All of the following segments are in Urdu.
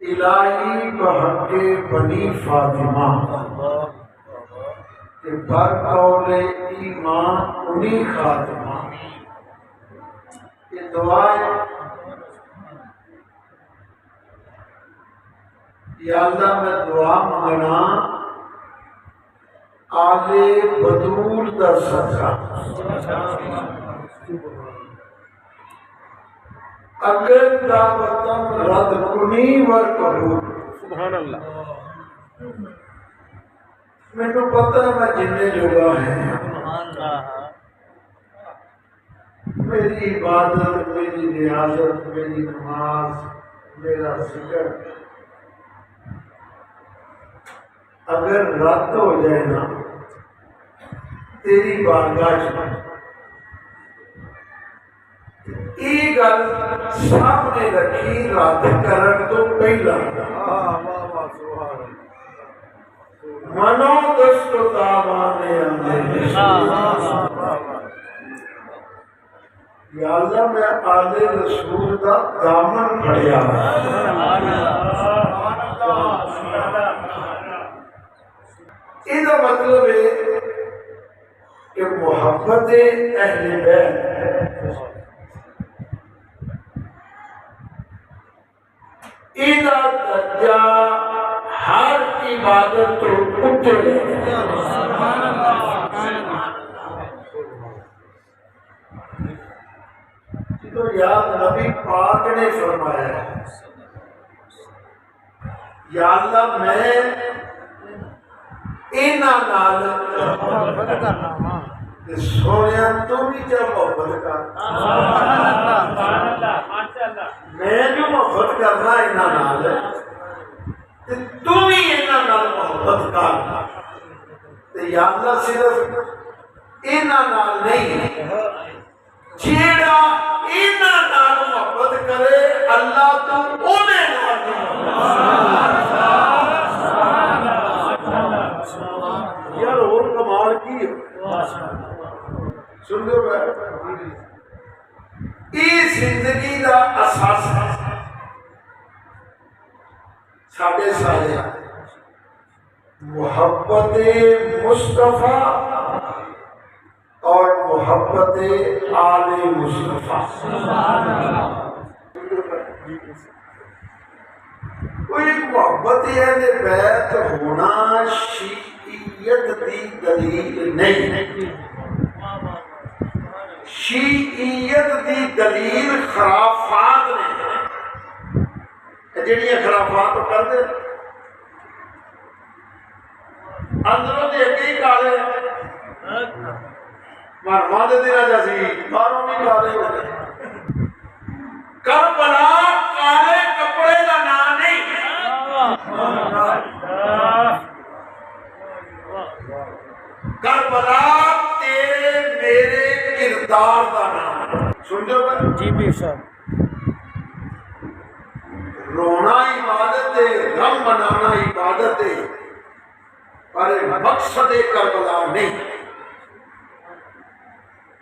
الہی بحق بنی فاطمہ کہ بر قول ایمان انہی خاتمہ، یہ دعائیں یا اللہ میں دعا منگنا آل بدول دا صدقہ، اگر دعوتم رد کنی ور قبول۔ سبحان اللہ۔ میں تو پتہ ہے میں جننے جگہ ہیں، میری عبادت، میری ریاضت، میری نماز، میرا ذکر اگر رد ہو جائے نا تیری بارگاہ میں، یہ گل سامنے رکھی رد کرن تو پہلا منو دست تابانے آنے یا اللہ میں آل رسول دا دامن پھڑیا یہ مطلب ہے کہ محبت اہل بیت ایدہ درجہ ہر عبادت تو اتر تو یاد نبی پاک نے فرمایا ہے یا اللہ میں اینا نال سونیا تو بھی جا محبت کر، میں جو محبت کرنا اینا نال تو بھی اینا نال محبت کر۔ یا اللہ صرف اینا نال نہیں، جیڑا اینا نال محبت کرے اللہ تو اونے نال یار اور کمال کی سن لو یہ زندگی دا اساس ساڑھے سارے محبت مصطفیٰ اور محبت آل مصطفیٰ۔ کوئی محبت اہل بیت ہونا شیعیت دی دلیل نہیں، شیعیت دی دلیل خرافات نے، جڑیاں خرافات کر دے اندروں دے اگے ہی کالے مرما دے دینا جیسی باہروں بھی کالے ہوتے کربلا کالے کپڑے کا نام نہیں، کربلا تیرے میرے کردار کا نام۔ سمجھو بھائی جی بے شک۔ رونا عبادت ہے، غم منانا عبادت ہے، پر مقصد کربلا نہیں۔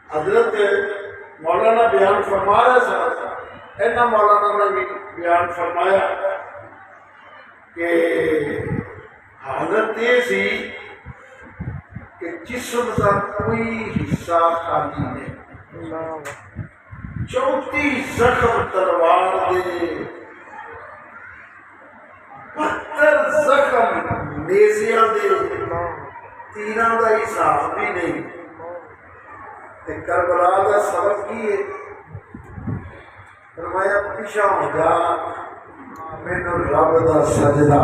حضرت مولانا بیان فرما رہا تھا، اینا مولانا نے بھی بیان فرمایا کہ حالت یہ سی کہ جسم کا کوئی حصہ خالی نہیں، 34 زخم تلوار دے، 72 زخم نیزیاں دے، تیراں دا حساب بھی نہیں۔ کربلا دا سبب کی ہے؟ فرمایا پیچھا ہو جا مینوں رب دا سجدہ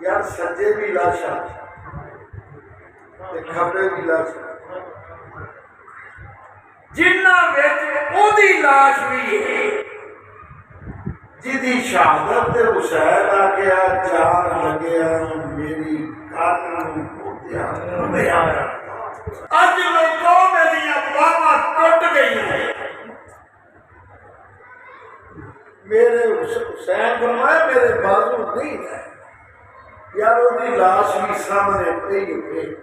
یار، سجے بھی لاشا کھبے بھی لاشا، جنہ وچ اودی لاش بھی ہے جدی شہادت تے حسین آ گیا جان لگیا میری کان اج لوگوں میری باہاں ٹوٹ گئی ہیں۔ میرے حسین فرمایا میرے بازو نہیں ہے یار، وہ لاش بھی سامنے پئی ہوئی،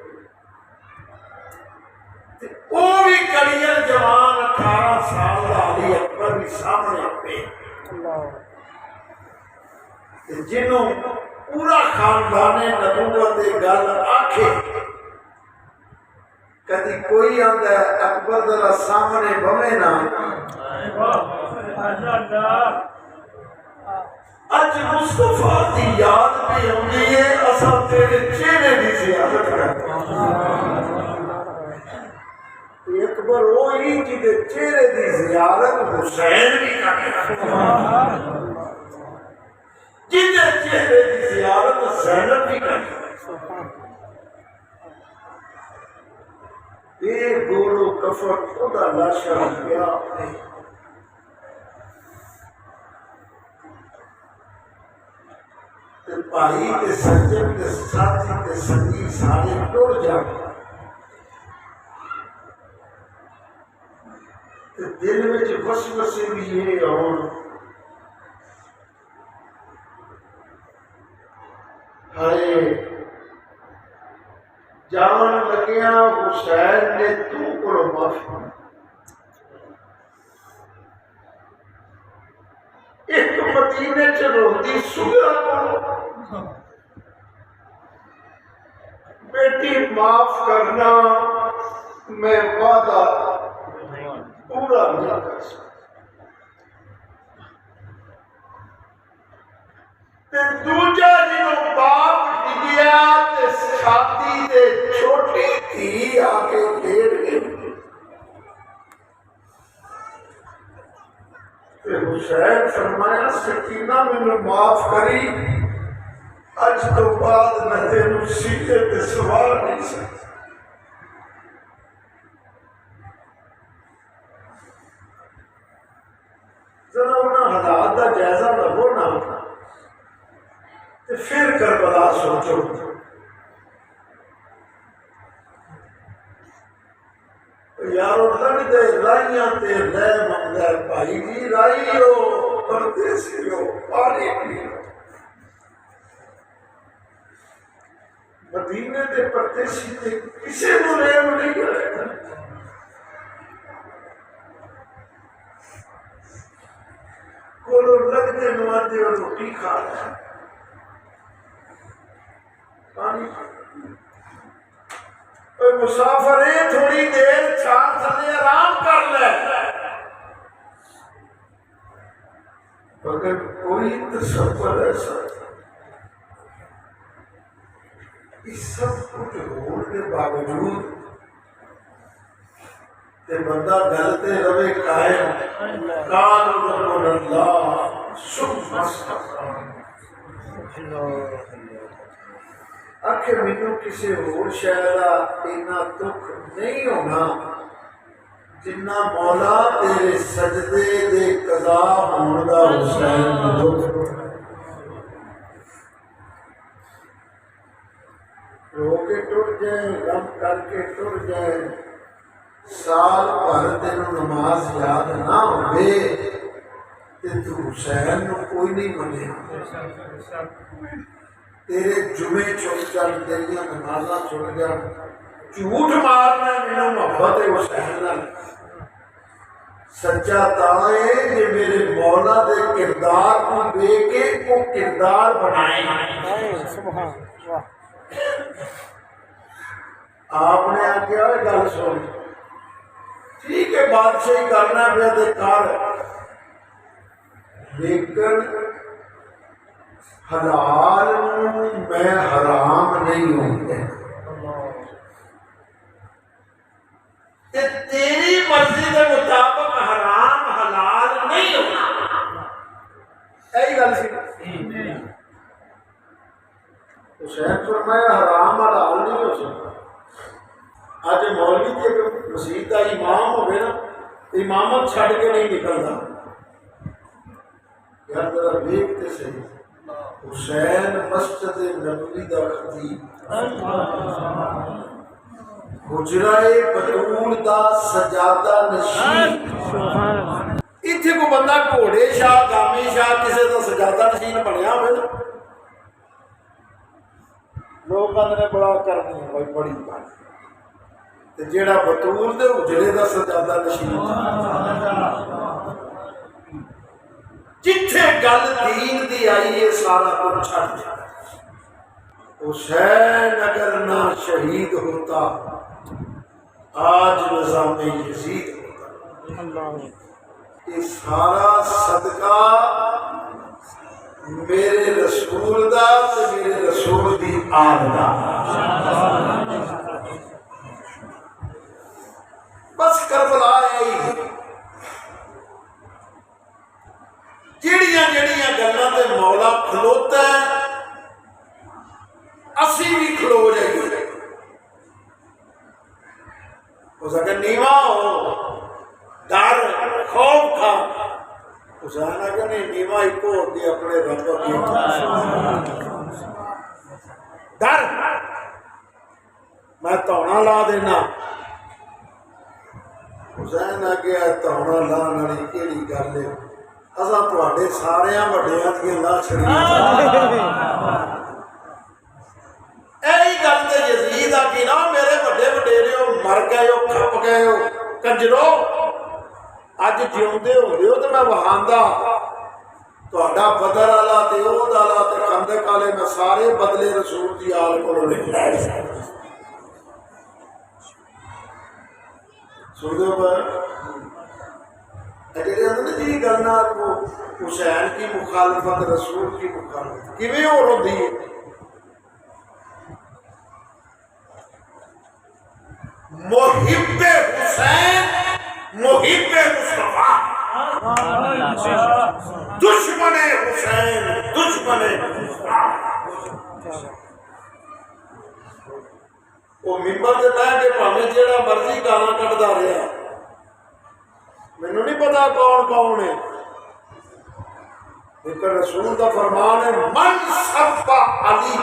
وہ بھی کڑیل جوان 18 سال کا علی اکبر بھی سامنے پہ جنوں پورا خاندان نبوت گل آکھے کدی کوئی آندا ہے اکبر ذرا سامنے بوے نا اج مصطفیٰ دی یاد بھی ہوندی ہے اساں تیرے چہرے دی زیارت کرتے اکبر وہی جدے چہرے دی زیارت حسین بھی کرتے جدے چہرے دی زیارت زینب بھی کرتے یہ گولو کفر خدا لاشا گیا بھائی کے سجن کے ساتھی کے سنگی سارے ٹوڑ جاؤ دل میں وسوسے بھی یہ اور ہائے جان لگیا حسین نے تو کو معافی ایک مدینے چ روندی سگرا کو بیٹی معاف کرنا میں وعدہ پورا نہ کر سکتا دوجا جنوں باپ ڈگیا تے چھاتی تے چھوٹی تھی آکے لیٹ گئی حسین فرمایا سکینہ میں معاف کری اج تو بعد میں تینوں سیدھے تے سوار نہیں سکتا ذرا انہاں حالات کا جائزہ لو نہ پھر کربلا سوچو یارو لگتے رائیاں تے لے منگا بھائی جی رائیو پردیسی ہو پانی پیو مدینے دے پردیسی تے کسے نو لے نہیں کرے کولو لگتے نواتے اور روٹی کھا رہا پانی مسافر تھوڑی دیر چھان تھلے آرام کر لے مگر کوئی تصور ایسا اس سب کچھ ہونے کے باوجود کہ بندہ گلتے روے قائم کان رب اللہ سب مستقام آخر مینوں کسی اور شہرہ اتنا دکھ نہیں ہونا جنہ مولا تیرے سجدے دے قضا ہون دا حسین دکھ رو کے ٹر جائے غم کر کے ٹر جائے سال بھر تینوں نماز یاد نہ ہوئے تے تو حسین نو کوئی نہیں منے تیرے جمعے چھوڑ جان تیریاں نمازاں چھوڑ جان جھوٹ مارنا میرا محبت حسین سچا تائے کہ میرے مولا دے کردار کو دے کے وہ کردار بنائیں آپ نے آگیا ہے گل سن ٹھیک ہے بادشاہی کرنا پہ دے کار لیکن حلال میں حرام نہیں ہوتے تیری مرضی کے مطابق حرام حلال نہیں ہونا یہی گل سی حسین فرمایا حرام حلال نہیں ہو سکتا آج مولوی کی مسیح کا امام ہوئے نا امامت چھڑ کے نہیں نکلتا یار ذرا دیکھتے صحیح حسین مسجد نبوی دا خطیب حجرہ بطول دا سجادہ نشین اتھے کو بندہ گھوڑے شاہ گامی شاہ کسی دا سجادہ نشین بنیا ہوئے نا لوگ نے بڑا کرنی ہے بھائی بڑی بات جیڑا بطول دے حجرے دا سجادہ نشین جتھے گل دین دی آئی ہے سارا کچھ چھڑ جاتا ہے۔ حسین اگر نہ شہید ہوتا آج نظام یزید ہوتا۔ یہ سارا صدقہ میرے رسول دا تے میرے رسول دی آل دا۔ بس کربلا آئی جیڑیاں گلاں تے مولا کھلوتا ہے اسی بھی کھلو جائیے۔ ہو سکے نیواں ہو، ڈر خوف کھا، حسین اگر نہیں نیواں ایک ہو کے اپنے رب کی ڈر میں تونا لا دینا۔ حسین آ گیا تونا لا والی کیڑی گل ہے، اصل تواڈے ساریاں وڈیاں دیاں لا چھڑی۔ یہی گل تے یزید آ کی نا میرے وڈے وڈیرے ہو مر گئے ہو کھپ گئے ہو کنجرو اج جیوندے ہو رہے ہو تے میں وہاندا تہاڈا بدر والا تے اود والا تے خندق والے میں سارے بدلے رسول دی آل کولوں لے لے سن دو پر جڑے اندر جی گل نہ کو حسین کی مخالفت رسول کی مخالفت کیویں ہو رہی ہے؟ محب حسین محب مصطفیٰ، دشمن حسین دشمن مصطفیٰ۔ وہ ممبر سے بہ کے بھاویں جہاں مرضی گالاں کٹدا رہا، مینوں نہیں پتا کون کون ہے، لیکن رسول کا فرمان ہے من سب علی،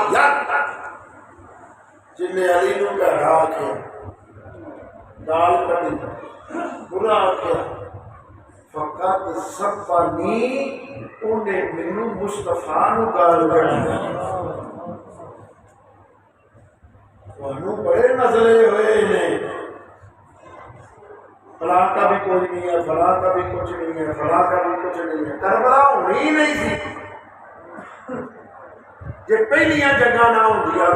جن نے علی نو بہرا آخیا گال کٹی برا آخیا فقط سبنی انہیں مینوں مصطفیٰ نو گال کٹی۔ بڑے نزلے ہوئے انہیں فلاں کا بھی کچھ نہیں ہے، فلاں کا بھی کچھ نہیں ہے، فلاں کا بھی کچھ نہیں ہے۔ کربلا ہونی ہی نہیں تھی جی پہلیاں جگہ نہ ہوندیاں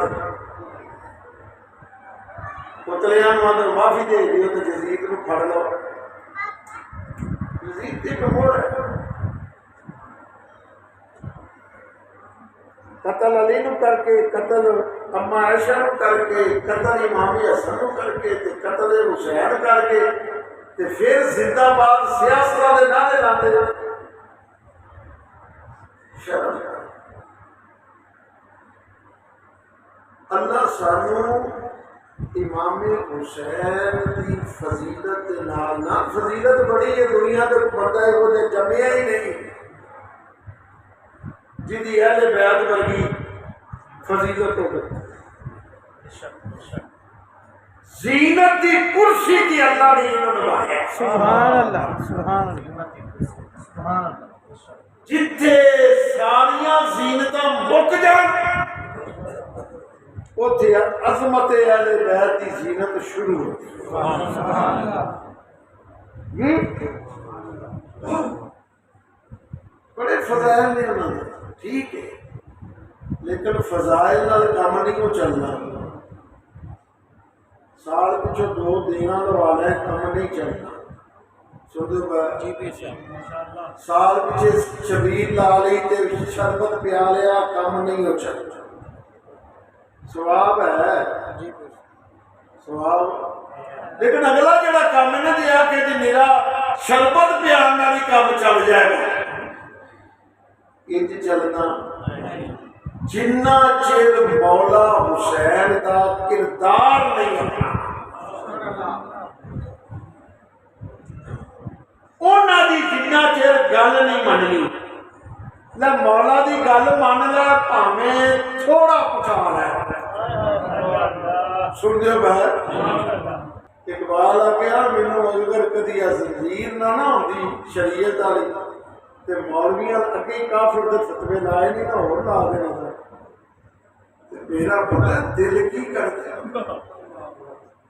پتلیاں اندر معافی دے دیو تو یزید نو پھڑ لو۔ یزید دی کمور ہے، قتل علی نو کر کے، قتل اما عائشہ نو کر کے، قتل امام حسن نو کر کے، قتل حسین کر کے، تے پھر زندہ باد سیاست دے نعرے لاندے۔ شرم اللہ سانو امام حسین کی فضیلت دے نال نہ فضیلت بڑی ہے دنیا تے بندہ وہ جمیا ہی نہیں جدی اہل بیت ورگی فضیلت ہو گئی۔ زینت دی کرسی دی اللہ نے انہوں نے سبحان اللہ سبحان اللہ سبحان اللہ۔ جتھے ساریاں زینتاں مک جان اوتھے عظمت اہل بیت دی زینت شروع ہوتی ہے۔ بڑے فضائل نے انہوں نے، ٹھیک ہے، لیکن فضائل نال کام نہیں کو چلنا۔ سال پچھو 2 دینا لوانا ہے، کام نہیں چلنا۔ سال پیچھے شبیر لا لی تے شربت پیا لیا، کام نہیں ہو چلنا۔ سواب ہے سواب، لیکن اگلا جڑا کام ہے نا دیا کہ جی میرا شربت پیان والی کام چل جائے گا، انج چلنا جنہ چر مولا حسین دا کردار نہیں اپنا انہاں دی جنہ چر گل نہیں مننی نہ مولا دی گل من لے بھاویں تھوڑا پکا لے۔ سن دیو بہن اقبال آ گیا مینوں اگر کدی زنجیر نہ ہوندی شریعت والی تے مولویاں اگے کافر دے فتوے لائے نہیں تو ہور لا دینا تھا۔ میرا پتہ دل کی کرتا ہے،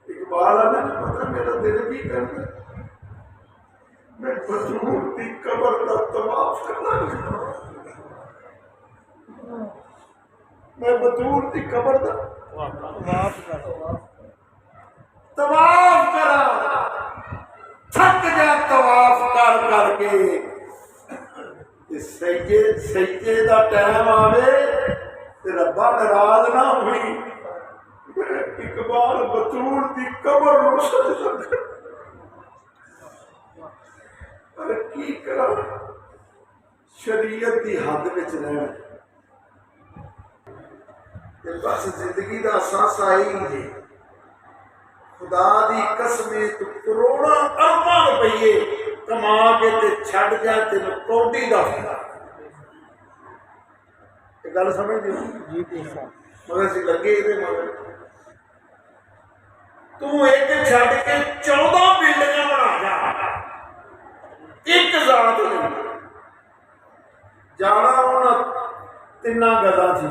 اقبال آنے پتہ میرا دل کی کرتا ہے، میں بطور کی قبر کا طواف کرنا بطول کی قبر دا طواف کرا تھک جا طواف کر کر کے سجدے دا ٹائم آوے تے ربا ناراض نہ ہوئی اقبال بطول دی قبر نو سجدہ کر پر کی کرا شریعت دی حد وچ رہنا تے بس زندگی دا اساس آئی ہے خدا دی قسمیں تو کروڑاں ارباں روپیے کما کے تے چھڈ جا تین کوٹی دا فائدہ یہ گل سمجھ دی مگر سی لگے یہ مگر تو ایک چھڈ کے 14 بلڈنگاں بنا جا ایک ذات نہیں جانا انہاں تینا گزاں تھی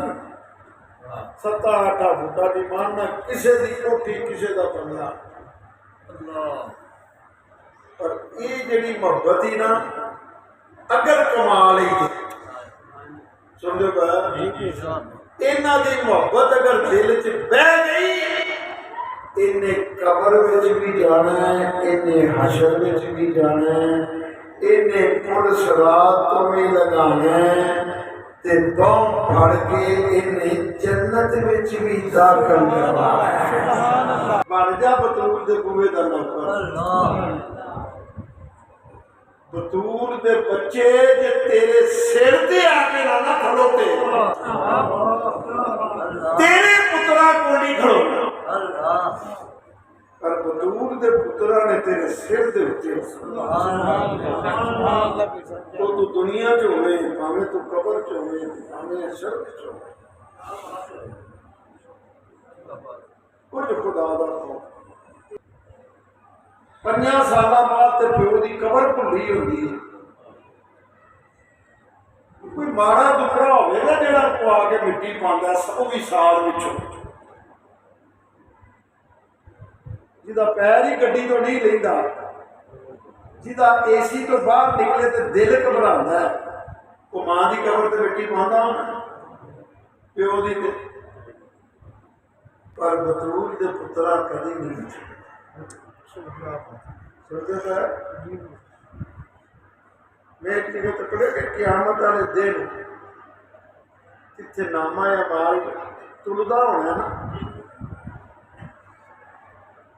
7-8 فٹا دی ماننا کسے دی کوٹھی کسے دا بنگلہ اور یہ جڑی محبت ہی نا اگر کمال ہی تھی سمجھو گا انہاں دی محبت اگر دل چ بہ گئی انہیں قبر وچ بھی جانا ہے انہیں حشر وچ بھی جانا ہے انہیں پل صراط تو بھی لگانا ہے تے دم پھڑ کے انہیں جنت وچ بھی داخل کروانا ہے بن جا بطول دے بوئے دا نوکر بطول دے بچے جے تیرے سر تے آ کے نہ کھلوتے تیرے پترا کو نہیں کھلونا پر بطول دے پترا نے تیرے سر دے ہوتے تو دنیا چ ہوئے پاویں تو قبر چ ہوئے پاویں شرک چ ہوئے کچھ خدا دا خوف 5 سالاں بعد تے پیو دی قبر بھلی ہوندی ہے کوئی ماڑا دکھڑا ہوئے نا جڑا کو آ کے مٹی پاندا وہ بھی سال وچوں جدا پیر ہی گڈی تو نہیں لیندا جدا اے سی تو باہر نکلے تے دل گھبراندا ہے وہ ماں دی قبر تے مٹی پاندا پیو دی تے پر بطول دے پترا کدی نہیں سمجھتا ہے میں ایک جگہ تکڑے کہ قیامت والے دن جتھے نامہ یا مال تلدا ہونا نا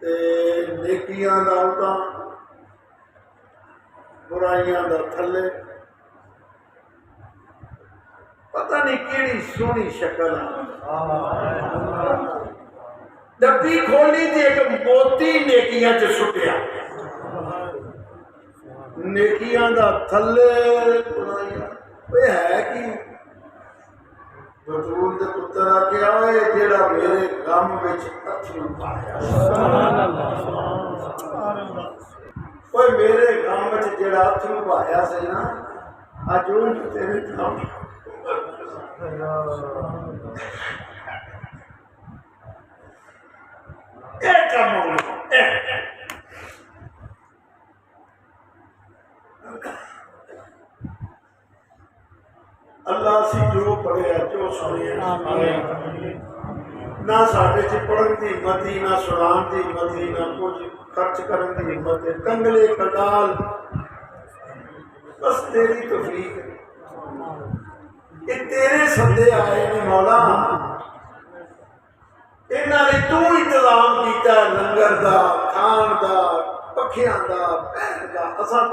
تے نیکیاں دا اوتاں برائیاں دا تھلے پتہ نہیں کیڑی سونی شکل ڈبی کھولی تے ایک موتی نیکیاں چ سٹیا نیکیاں دا تھلے برائیاں اے ہے کی بطول دے پتر آ کے آئے جیڑا میرے غم وچ اتھرو پایا کوئی میرے غم وچ جیڑا اتھرو پایا سی نا اج او تیرے نام اے کم ہو اللہ سی جو پڑھے جو سنے نہ ساڈے چ پڑھن دی ہمت ہی نہ سنان دی ہمت ہی نہ کچھ خرچ کرن دی ہمت ہے کنگلے کٹال بس تیری توفیق ہے یہ تیرے سدے آئے نے مولا انہاں نے تو انتظام کیتا لنگر دا کھان دا پکھیاں دا پہن دا اساں